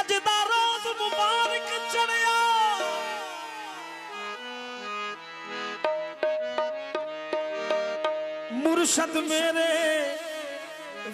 अजदा रोज मुबारक चढ़िया मुर्शद मेरे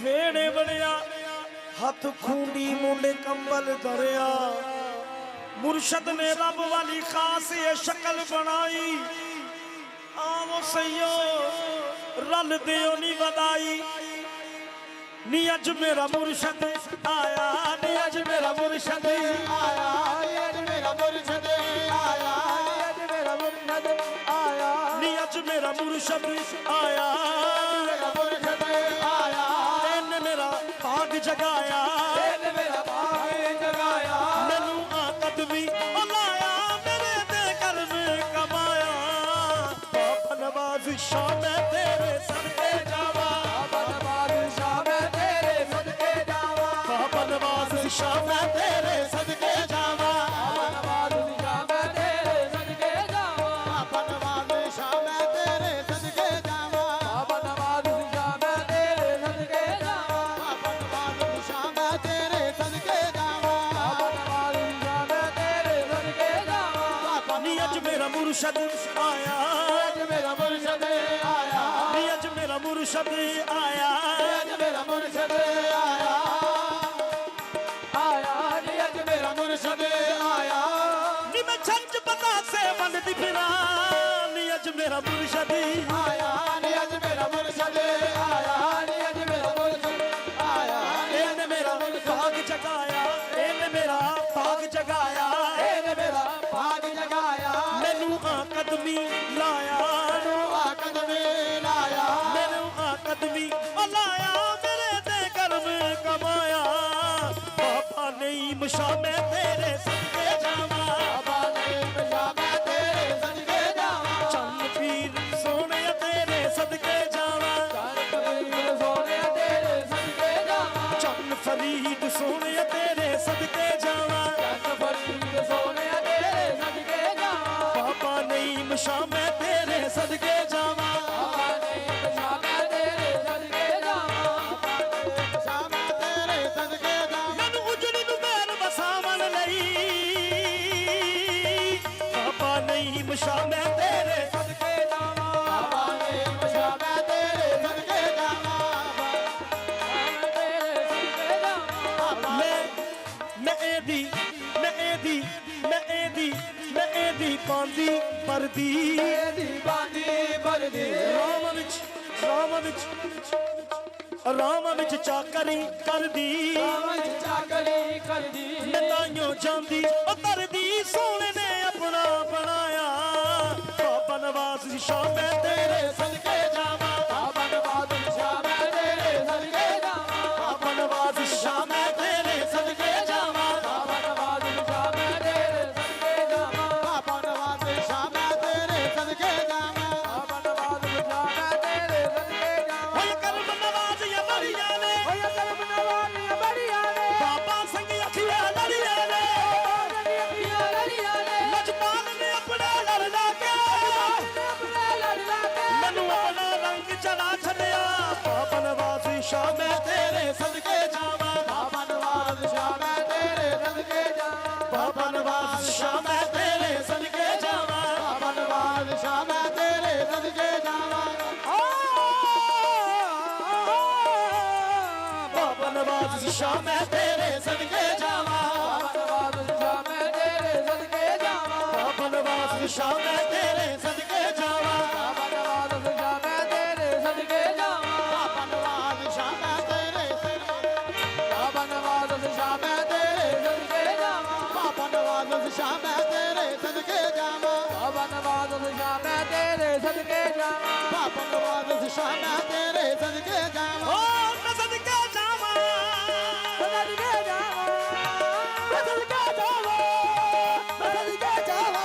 वेड़े बड़िया हथ खूंडी मुंडे कंबल दरिया मुर्शद ने रब वाली खास ये शक्ल बनाई आओ सैयो रल दियो नी बधाई नी अज मेरा मुर्शद आया नी अज मेरा मुर्शद आया नी अज मेरा मुर्शद आया नी अज मेरा मुर्शद आया नी अज मेरा मुर्शद आया मेरा मुर्शद आया इन्ने मेरा भाग जगाया इन्ने मेरा भाग जगाया मैनू आकत भी लाया मेरे दे कर में कमाया बाबा नवाज शाह मैं तेरे सदके जावा बाबा नवाज शाह मैं तेरे सदके जावा बाबा नवाज शाह मैं तेरे सदके जावा बाबा नवाज शाह मैं तेरे सदके जावा बाबा नवाज शाह मैं तेरे सदके जावा बाबा नवाज शाह मैं तेरे सदके जावा बाबा नवाज शाह मैं तेरे सदके जावा बाबा नवाज शाह मैं तेरे सदके जावा नी अज मेरा मुर्शद आया अज मेरा मुर्शद आया नी अज मेरा मुर्शद आया अज मेरा मुर्शद आया आया नी अज मेरा मुर्शद आया नी मैं छंज पता से बनदी फिरा नी अज मेरा मुर्शद आया नी अज मेरा मुर्शद आया नी अज मेरा मुर्शद आया इन्ने मेरा भाग जगाया इन्ने मेरा भाग जगाया इन्ने मेरा भाग जगाया मैनू आकदमी लाया मैनू आकदमी लाया मैनू आकदमी लाया मेरे दे कर्म कमाया बाबा नहीं मुशा मैं तेरे सदके जावा बाबा नहीं मुशा मैं तेरे सदके जावा चंद पीर सोने तेरे सदके जावा चंद पीर सोने तेरे सदके जावा चंद फरीद सोने तेरे सदके जावा चंद फरीद सोने तेरे सदके जावा बाबा नहीं मुशा मैं तेरे सदके जावा बाबा नहीं मुशा मैं तेरे सदके जावा मुशा मैं तेरे सदके जावा मैनू उजड़ी नू बैर वसावन लई बाबा नहीं मुशा मैं तेरे सदके जावा बाबा नहीं मुशा मैं तेरे सदके जावा मैं एदी पांदी परदी राम विच चाकरी करदी मैं ताइयों जांदी ओ तरदी सोने ने अपना बनाया बाबा नवाज शाह मैं तेरे सदके जावा बाबा नवाज शाह मैं तेरे सदके जावा बाबा नवाज शाह मैं तेरे सदके जावा बाबा नवाज शाह मैं तेरे सदके जावा बाबा नवाज शाह मैं तेरे सदके जावा बाबा नवाज शाह मैं तेरे सदके जावा होय करम नवाज या बड़िया ने होय करम नवाज या बड़िया ने बाबा संग अखियां लड़िया ने लजपाल ने अपना लड़ लाके मैनू अपना रंग चला छड़िया बाबा नवाज शाह मैं तेरे सदके जावा बाबा नवाज शाह मैं तेरे सदके जावा बाबा नवाज शाह मैं तेरे सदके जावा बाबा नवाज शाह मैं तेरे सदके जावा बाबा नवाज शाह मैं तेरे सदके जावा बाबा नवाज शाह मैं तेरे सदके जावा बाबा नवाज शाह मैं तेरे सदके जावा बाबा नवाज शाह मैं तेरे सदके जावा बाबा नवाज शाह मैं तेरे बाबा नवाज शाह मैं तेरे सदके जावा बाबा नवाज शाह मैं तेरे सदके जावा बाबा नवाज शाह मैं तेरे सदके जावा बाबा नवाज शाह मैं तेरे सदके जावा ओ मैं सदके जावा सदके जावा सदके जावा सदके जावा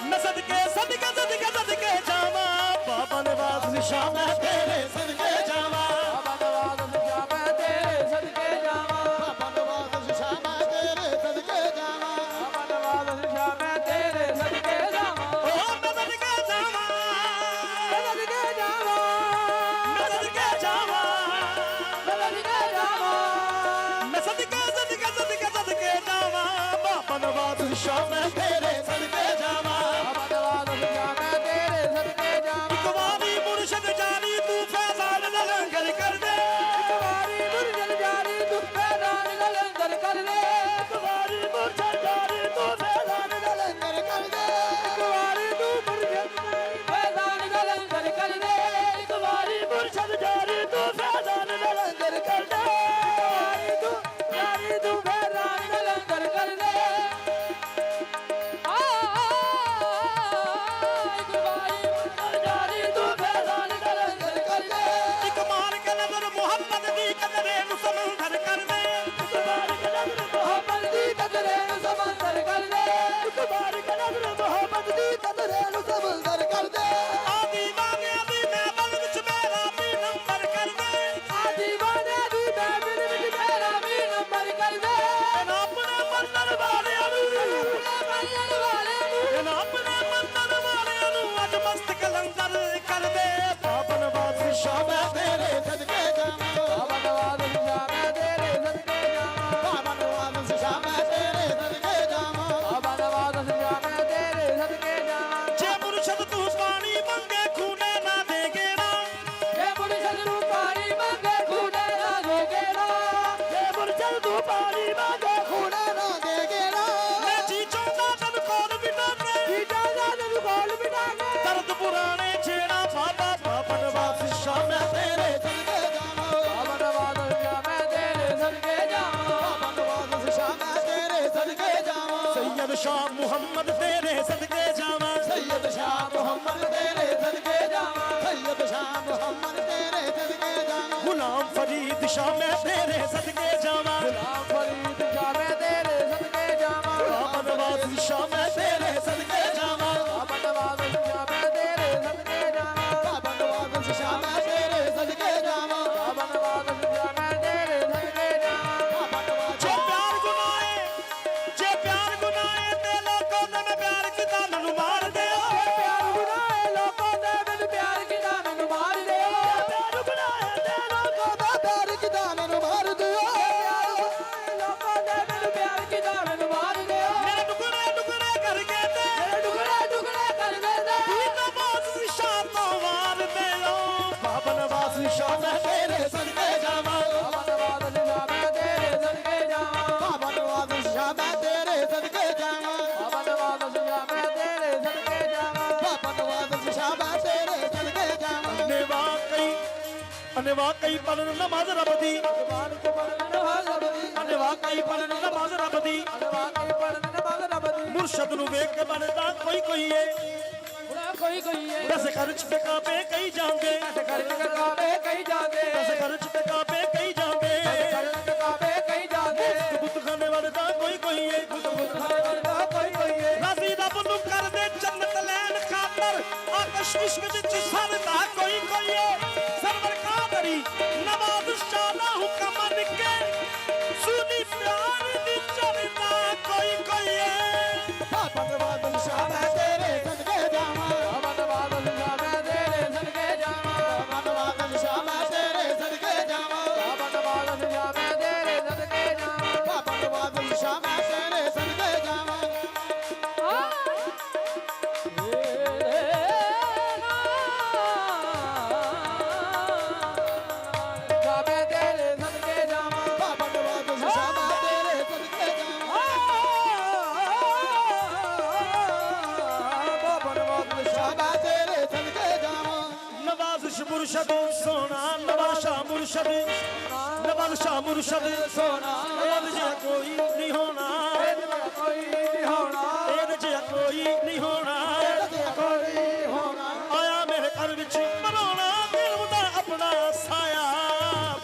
मैं सदके सदके सदके सदके जावा बाबा नवाज शाह मैं तेरे सदके जावा बाबा नवाज शाह मैं तेरे सदके जावा बाबा नवाज शाह मैं तेरे सदके जावा बाबा नवाज शाह मैं तेरे सदके जावा ओ मैं सदके जावा सदके जावा मैं सदके जावा सदके जावा मैं सदके सदके सदके सदके ਸ਼ਾਹ ਮੈਂ ਤੇਰੇ ਸਦਕੇ ਜਾਵਾਂ ਬਾਬਾ ਨਵਾਜ਼ ਸ਼ਾਹ ਮੈਂ ਤੇਰੇ ਸਦਕੇ ਜਾਵਾਂ ਇੱਕ ਵਾਰੀ ਮੁਰਸ਼ਦ ਜਾਨੀ ਤੂੰ ਫੈਜ਼ਾਨ ਦਾ ਲੰਗਰ ਕਰ ਦੇ ਇੱਕ ਵਾਰੀ ਮੁਰਸ਼ਦ ਜਾਨੀ ਤੂੰ ਫੈਜ਼ਾਨ ਦਾ ਲੰਗਰ ਕਰ ਦੇ ਇੱਕ ਵਾਰੀ ਮੁਰਸ਼ਦ ਜਾਨੀ ਤੂੰ ਫੈਜ਼ਾਨ ਦਾ ਲੰਗਰ ਕਰ ਦੇ ਇੱਕ ਵਾਰੀ ਤੂੰ ਮੁਰਸ਼ਦ ਫੈਜ਼ਾਨ ਦਾ ਲੰਗਰ ਕਰ ਦੇ ਇੱਕ ਵਾਰੀ ਮੁਰਸ਼ਦ ਜਾਨੀ ਤੂੰ ਫੈਜ਼ਾਨ ਦਾ ਲੰਗਰ ਕਰ ਦੇ ਯਾਰੀ ਤੂੰ ਫੈਜ਼ਾਨ ਦਾ ਲੰਗਰ ਕਰ ਦੇ ਇੱਕ ਵਾਰੀ ਮੁਰਸ਼ਦ ਜਾਨੀ ਤੂੰ ਫੈਜ਼ਾਨ ਦਾ ਲੰਗਰ ਕਰ ਦੇ ਇੱਕ ਮਾਰ ਕੇ ਨਜ਼ਰ ਮੁਹੰਮਦ ਦੀ ਕਦਰੇ ਨੂੰ ਸਮੁੰਦਰ ਕਰ ਦੇ ਇੱਕ ਮਾਰ ਕੇ ਨਜ਼ਰ ਮੁਹੰਮਦ ਦੀ ਕਦਰੇ ਨੂੰ ਸਮੁੰਦਰ ਕਰ ਦੇ ਇੱਕ ਮਾਰ ਕੇ ਨਜ਼ਰ ਮੁਹੰਮਦ ਦੀ ਕਦਰੇ ਨੂੰ ਸਮੁੰਦਰ ਕਰ ਦੇ ਆ ਦੀਵਾਨਿਆਂ ਦੀ ਮਹਿਫਲ ਵਿੱਚ ਮੇਰਾ ਵੀ ਨੰਬਰ ਕਰ ਦੇ ਆ ਦੀਵਾਨੇ ਦੀ ਮਹਿਫਿਲ ਵਿੱਚ ਮੇਰਾ ਵੀ ਨੰਬਰ ਕਰ ਦੇ ਇਹਨਾਂ ਆਪਣੇ ਮੰਨਣ ਵਾਲਿਆਂ ਨੂੰ ਮੰਨਣ ਵਾਲੇ ਨੂੰ ਇਹਨਾਂ ਆਪਣੇ ਮੰਨਣ ਵਾਲਿਆਂ ਨੂੰ ਅੱਜ ਮਸਤਕ ਲੰਗਰ ਕਰ ਦੇ ਬਾਬਾ ਨਵਾਜ਼ ਸ਼ਾਹ ਮੈਂ ਤੇਰੇ ਸਦਕੇ ਜਾਵਾਂ ਬਾਬਾ ਨਵਾਜ਼ ਸ਼ਾਹ ਮੈਂ ਤੇਰੇ ਸਦਕੇ ਜਾਵਾਂ ਬਾਬਾ ਨਵਾਜ਼ ਸ਼ਾਹ ਮੈਂ ਤੇਰੇ ਸਦਕੇ ਜਾਵਾਂ ਬਾਬਾ ਨਵਾਜ਼ ਸ਼ਾਹ ਮੈਂ ਤੇਰੇ ਸਦਕੇ ਜਾਵਾਂ ਜੇ ਮੁਰਸ਼ਦ ਤੂੰ ਪਾਣੀ ਮੰਗੇ ਖੂਨੇ ਨਾ ਦੇਗੇ ਨਾ ਜੇ ਮੁਰਸ਼ਦ ਨੂੰ ਪਾਣੀ ਮੰਗੇ ਖੂਨੇ ਨਾ ਦੇਗੇ ਨਾ ਜੇ ਮੁਰਸ਼ਦ ਤੂੰ ਪਾਣੀ ਮੰਗੇ ਖੂਨੇ ਨਾ ਦੇਗੇ ਨਾ ਮੈਂ ਜੀ ਚਾਹੁੰਦਾ ਤਨ ਕੋਲ ਬਿਟਾਣੇ ਕੀ ਚਾਹਦਾ ਤੈਨੂੰ ਕੋਲ ਬਿਠਾ ਕੇ ਦਰਦ ਪੁਰਾਣੇ ਛੇੜਾ ਬਾਬਾ ਬਾਬਾ ਨਵਾਜ਼ ਸ਼ਾਹ ਮੈਂ ਤੇਰੇ ਸਦਕੇ ਜਾਵਾਂ ਬਾਬਾ ਨਵਾਜ਼ ਸ਼ਾਹ ਮੈਂ ਤੇਰੇ ਸਦਕੇ ਜਾਵਾਂ ਬਾਬਾ ਨਵਾਜ਼ ਸ਼ਾਹ ਮੈਂ ਤੇਰੇ ਸਦਕੇ ਜਾਵਾਂ ਸੈਯਦ ਸ਼ਾਹ ਮੁਹੰਮਦ ਤੇਰੇ ਸਦਕੇ ਜਾਵਾਂ ਸੈਯਦ ਸ਼ਾਹ ਮੁਹੰਮਦ ਤੇਰੇ ਸਦਕੇ ਜਾਵਾਂ ਸੈਯਦ ਸ਼ਾਹ ਮੁਹੰਮਦ ਤੇਰੇ ਸਦਕੇ ਜਾਵਾਂ ਗੁਲਾਮ ਫਰੀਦ ਸ਼ਾਹ ਮੈਂ ਤੇਰੇ ਸਦਕੇ ਜਾਵਾਂ ਗੁਲਾਮ ਫਰੀਦ ਸ਼ਾਹ ਮੈਂ ਤੇਰੇ ਸਦਕੇ ਜਾਵਾਂ ਬਾਬਾ ਨਵਾਜ਼ ਸ਼ਾਹ ਮੈਂ ਤੇਰੇ ਸਦਕੇ ਜਾਵਾਂ ਬਾਬਾ ਨਵਾਜ਼ ਸ਼ਾਹ ਮੈਂ ਤੇਰੇ ਸਦਕੇ ਜਾਵਾਂ ਬਾਬਾ ਨਵਾਜ਼ ਸ਼ਾਹ ਮੈਂ ਤੇਰੇ ਸਦਕੇ ਜਾਵਾਂ ਬਾਬਾ ਨਵਾਜ਼ ਸ਼ਾਹ ਮੈਂ ਤੇਰੇ ਸਦਕੇ ਜਾਵਾਂ ਬਾਬਾ ਨਵਾਜ਼ ਜੇ ਪਿਆਰ ਗੁਨਾਏ ਜੇ ਪਿਆਰ ਗੁਨਾਏ ਤੇ ਲੋਕੋ ਤੇ ਮੈਂ ਪਿਆਰ ਕੀਤਾ ਮੈਨੂੰ ਮਾਰ ਦਿਓ ਪਿਆਰ ਗੁਨਾਏ ਲੋਕਾਂ ਦੇ ਮੈਨੂੰ ਪਿਆਰ ਕੀਤਾ ਮੈਨੂੰ ਮਾਰ ਦਿਓ ਪਿਆਰ ਗੁਨਾਏ ਤੇ ਲੋਕੋ ਦਾ ਪਿਆਰ ਕੀਤਾ ਮੈਨੂੰ ਮਾਰ ਦਿਓ ਲੋਕਾਂ ਦੇ ਮੈਨੂੰ ਪਿਆਰ ਕੀਤਾ ਮੈਨੂੰ ਮਾਰ ਦਿਓ ਮੇਰੇ ਟੁਕੜੇ ਟੁਕੜੇ ਕਰਕੇ ਤੇ ਮੇਰੇ ਟੁਕੜੇ ਟੁਕੜੇ ਕਰ ਦੇ ਨਵਾਜ਼ ਸ਼ਾਹ ਤੋਂ ਵਾਰ ਦਿਓ ਬਾਬਾ ਨਵਾਜ਼ ਸ਼ਾਹ ਮੈਂ ਤੇਰੇ ਸਦਕੇ ਜਾਵਾਂ ਬਾਬਾ ਨਵਾਜ਼ ਸ਼ਾਹ ਮੈਂ ਤੇਰੇ ਸਦਕੇ ਜਾਵਾਂ ਬਾਬਾ ਨਵਾਜ਼ ਸ਼ਾਹ ਮੈਂ ਤੇਰੇ ਸਦਕੇ ਜਾਵਾਂ ਬਾਬਾ ਨਵਾਜ਼ ਸ਼ਾਹ ਮੈਂ ਤੇਰੇ ਸਦਕੇ ਜਾਵਾਂ ਬਾਬਾ ਨਵਾਜ਼ ਸ਼ਾਹ ਮੈਂ ਤੇਰੇ ਸਦਕੇ ਜਾਵਾਂ ਅਨਵਾ ਕਈ ਪੜਨ ਨਮਾਜ਼ ਰੱਬ ਦੀ ਜ਼ਬਾਨ ਤੋਂ ਪੜਨ ਨਵਾਜ਼ ਰੱਬ ਦੀ ਅਨਵਾ ਕਈ ਪੜਨ ਨਮਾਜ਼ ਰੱਬ ਦੀ ਅਨਵਾ ਕੇ ਪੜਨ ਨਮਾਜ਼ ਰੱਬ ਦੀ ਮੁਰਸ਼ਦ ਨੂੰ ਵੇਖ ਕੇ ਬਣਦਾ ਕੋਈ ਏ ਬੁਲਾ ਕੋਈ ਕੋਈ ਏ ਦਸ ਖਰਚ ਤੇ ਕਾਬੇ ਕਈ ਜਾਂਦੇ ਖਰਚ ਕਾਬੇ ਕਈ ਜਾਂਦੇ ਦਸ ਖਰਚ ਤੇ ਕਾਬੇ ਕਈ ਜਾਂਦੇ ਖਰਚ ਕਾਬੇ ਕਈ ਜਾਂਦੇ ਬੁੱਤਖਾਨੇ ਵੜਦਾ ਕੋਈ ਏ ਬੁੱਧਾ ਵਰਦਾ ਕੋਈ ਕੋਈ ਏ ਰਾਜ਼ੀ ਰੱਬ ਨੂੰ ਕਰਦੇ ਜੰਨਤ ਲੈਣ ਖਾਤਰ ਆਤਸ਼ ਇਸ਼ਕ ਵਿੱਚ ਸਰਦਾ ਕੋਈ ਏ ਸਰਵਰ ਕਾਦਰੀ ਨਵਾਜ਼ ਸ਼ਾਹ ਦਾ ਹੁਕਮ ਮੰਨ ਕੇ ਸੁਣੀ ਪਿਆਰ ਦੀ ਚਰਦਾ ਕੋਈ ਏ ਬਾਬਾ ਨਵਾਜ਼ ਸ਼ਾਹ ਮੈਂ ਤੇਰੇ ਸਦਕੇ ਜਾਵਾਂ ਬਾਬਾ ਨਵਾਜ਼ ਸ਼ਾਹ ਮੈਂ ਤੇਰੇ ਸਦਕੇ ਜਾਵਾਂ ਬਾਬਾ ਨਵਾਜ਼ ਸ਼ਾਹ ਮੈਂ ਤੇਰੇ ਸਦਕੇ ਜਾਵਾਂ ਬਾਬਾ ਨਵਾਜ਼ ਸ਼ਾਹ ਮੈਂ ਤੇਰੇ ਸਦਕੇ ਜਾਵਾਂ ਬਾਬਾ ਨਵਾਜ਼ ਸ਼ਾਹ ਮੈਂ ਤੇਰੇ ਸਦਕੇ ਜਾਵਾਂ ਕਾਬੇ ਤੇਰੇ ਸਦਕੇ ਜਾਵਾਂ ਬਾਬਾ ਨਵਾਜ਼ ਸ਼ਾਹ ਮੈਂ ਤੇਰੇ ਸਦਕੇ ਜਾਵਾਂ ਬਾਬਾ ਨਵਾਜ਼ ਸ਼ਾਹ ਮੈਂ ਤੇਰੇ ਸਦਕੇ ਜਾਵਾਂ ਨਵਾਜ਼ ਮੁਰਸ਼ਦ ਸੋਨਾ ਨਵਾਜ਼ ਸ਼ਾਹ ਮੁਰਸ਼ਦ ਨਵਾਜ਼ ਸ਼ਾਹ ਮੁਰਸ਼ਦ ਸੋਨਾ ਇਹਦੇ ਜਿਹਾ ਕੋਈ ਨਹੀਂ ਹੋਣਾ ਕੋਈ ਨਹੀਂ ਹੋਣਾ ਇਹਦੇ ਜਿਹਾ ਕੋਈ ਨਹੀਂ ਹੋਣਾ ਕੋਈ ਹੋਣਾ ਆਇਆ ਮੇਰੇ ਘਰ ਵਿੱਚ ਬਣਾਉਣਾ ਦਿਲ ਦਾ ਆਪਣਾ ਸਾਇਆ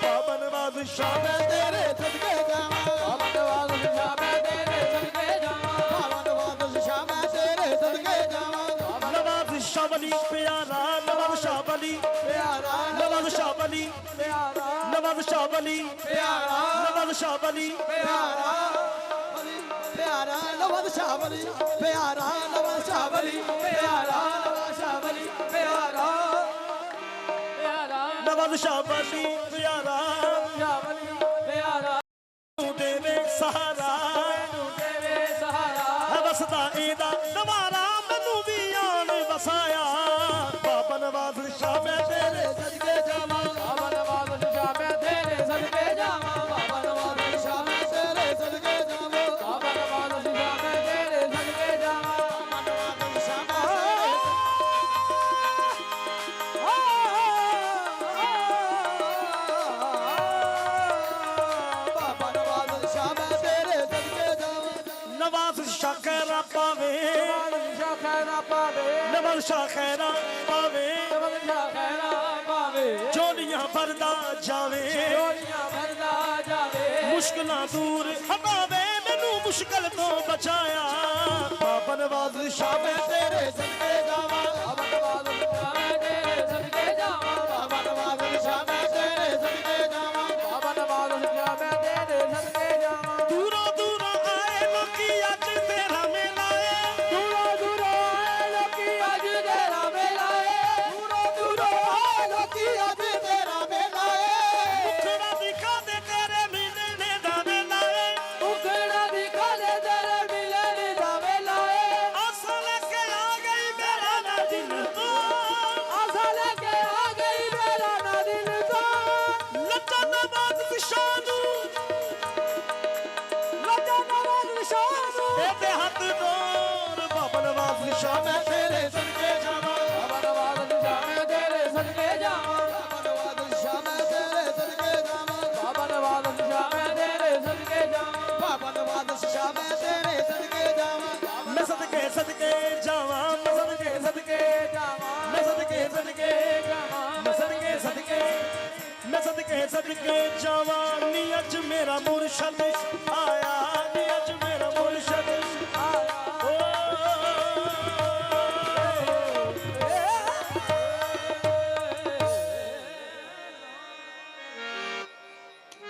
ਬਾਬਾ ਨਵਾਜ਼ ਸ਼ਾਹ ਮੈਂ ਤੇਰੇ ਸਦਕੇ ਜਾਵਾਂ ਬਾਬਾ ਨਵਾਜ਼ ਸ਼ਾਹ ਮੈਂ ਤੇਰੇ ਸਦਕੇ ਜਾਵਾਂ ਬਾਬਾ ਨਵਾਜ਼ ਸ਼ਾਹ ਮੈਂ ਤੇਰੇ ਸਦਕੇ ਜਾਵਾਂ ਨਵਾਜ਼ ਸ਼ਾਹ ਵਲੀ ਪਿਆਰਾ ਨਵਾਜ਼ ਸ਼ਾਹ ਵਲੀ ਪਿਆਰਾ ਨਵਾਜ਼ ਸ਼ਾਹ ਵਲੀ ਪਿਆਰਾ ਨਵਾਜ਼ ਸ਼ਾਹ ਵਲੀ ਪਿਆਰਾ ਨਵਾਜ਼ ਸ਼ਾਹ ਵਲੀ ਪਿਆਰਾ ਪਿਆਰਾ ਨਵਾਜ਼ ਸ਼ਾਹ ਵਲੀ ਪਿਆਰਾ ਨਵਾਜ਼ ਸ਼ਾਹ ਵਲੀ ਪਿਆਰਾ ਸ਼ਾਹ ਵਲੀ ਪਿਆਰਾ ਪਿਆਰਾ ਨਵਾਜ਼ ਸ਼ਾਹ ਵਲੀ ਪਿਆਰਾ ਸ਼ਾਹ ਵਲੀ ਪਿਆਰਾ ਤੂੰ ਦੇਵੇ ਸਹਾਰਾ ਤੂੰ ਦੇਵੇ ਸਹਾਰਾ ਹੈ ਬਸ ਸ਼ਾਹ ਖੈਰਾ ਪਾਵੇ ਬਾਦਸ਼ਾਹ ਖੈਰਾ ਪਾਵੇ ਨਵਾਜ਼ ਸ਼ਾਹ ਖੈਰਾ ਪਾਵੇ ਬਾਦਸ਼ਾਹ ਖੈਰਾ ਪਾਵੇ ਝੋਲੀਆਂ ਭਰਦਾ ਜਾਵੇ ਝੋਲੀਆਂ ਭਰਦਾ ਜਾਵੇ ਮੁਸ਼ਕਲਾਂ ਦੂਰ ਹਟਾਵੇ ਮੈਨੂੰ ਮੁਸ਼ਕਲ ਤੋਂ ਬਚਾਇਆ ਬਾਬਾ ਨਵਾਜ਼ ਸ਼ਾਹ ਮੈਂ ਤੇਰੇ ਸਦਕੇ ਜਾਵਾਂ ਬਾਬਾ ਨਵਾਜ਼ ਸ਼ਾਹ ਮੈਂ ਤੇਰੇ ਸਦਕੇ ਜਾਵਾਂ ਬਾਬਾ ਨਵਾਜ਼ ਸ਼ਾਹ ਮੈਂ ਤੇਰੇ ਸਦਕੇ ਜਾਵਾਂ ਬਾਬਾ ਨਵਾਜ਼ ਸ਼ਾਹ ਮੈਂ ਤੇਰੇ ਸਦਕੇ ਜਾਵਾਂ ਦੂਰੋਂ ਦੂਰੋਂ ਆਏ ਲੋਕੀ ਅੱਜ ਤੇਰਾ ਮੇਲਾ ਏ ਦੂਰੋਂ ਦੂਰੋਂ ਆਏ ਲੋਕੀ ਅੱਜ ਤੇਰਾ ਮੇਲਾ ਏ ਦੂਰੋਂ ਦੂਰੋਂ ਆਏ ਲੋਕੀ ਅੱਜ ਤੇਰਾ ਮੇਲਾ ਏ ਮੁਖੜਾ ਦਿਖਾ ਦੇ ਤੇਰੇ ਮਿਲਣੇ ਦਾ ਮੇਲਾ ਏ ਉਖੜਾ ਦੀ ਕਾਲੇ ਤੇਰੇ ਮਿਲਣ ਦਾ ਮੇਲਾ ਏ ਆਸਾਂ ਲੈ ਕੇ ਆ ਗਈ ਮੇਰਾ ਨਾ ਦਿਲ ਤੋਂ ਆਸਾ ਲੈ ਕੇ ਆ ਗਈ ਮੇਰਾ ਨਾ ਦਿਲ ਤੋਂ ਲੱਗਾ ਨਵਾਜ਼ ਸ਼ਾਹ ਨੂੰ ਲੱਗਾ ਨਵਾਜ਼ ਸ਼ਾਹ ਨੂੰ ਇਹਦੇ ਹੱਥ ਤੋਰ ਬਾਬਾ ਨਵਾਜ਼ ਸ਼ਾਹ ਮੈਂ ਤੇਰੇ ਸਦਕੇ ਜਾਵਾਂ ਬਾਬਾ ਨਵਾਜ਼ ਸ਼ਾਹ ਮੈਂ ਤੇਰੇ ਸਦਕੇ ਜਾਵਾਂ ਬਾਬਾ ਨਵਾਜ਼ ਸ਼ਾਹ ਮੈਂ ਤੇਰੇ ਸਦਕੇ ਜਾਵਾਂ ਬਾਬਾ ਨਵਾਜ਼ ਸ਼ਾਹ ਮੈਂ ਤੇਰੇ ਸਦਕੇ ਜਾਵਾਂ ਬਾਬਾ ਨਵਾਜ਼ ਸ਼ਾਹ ਮੈਂ ਤੇਰੇ ਸਦਕੇ ਜਾਵਾਂ ਮੈਂ ਸਦਕੇ ਸਦਕੇ ਜਾਵਾਂ ਮੈਂ ਸਦਕੇ ਸਦਕੇ ਜਾਵਾਂ ਮੈਂ ਸਦਕੇ ਸਦਕੇ ਜਾਵਾਂ ਮੈਂ ਸਦਕੇ ਸਦਕੇ ਮੈਂ ਸਦਕੇ ਸਦਕੇ ਜਾਵਾਂ ਨੀ ਅੱਜ ਮੇਰਾ ਮੁਰਸ਼ਦ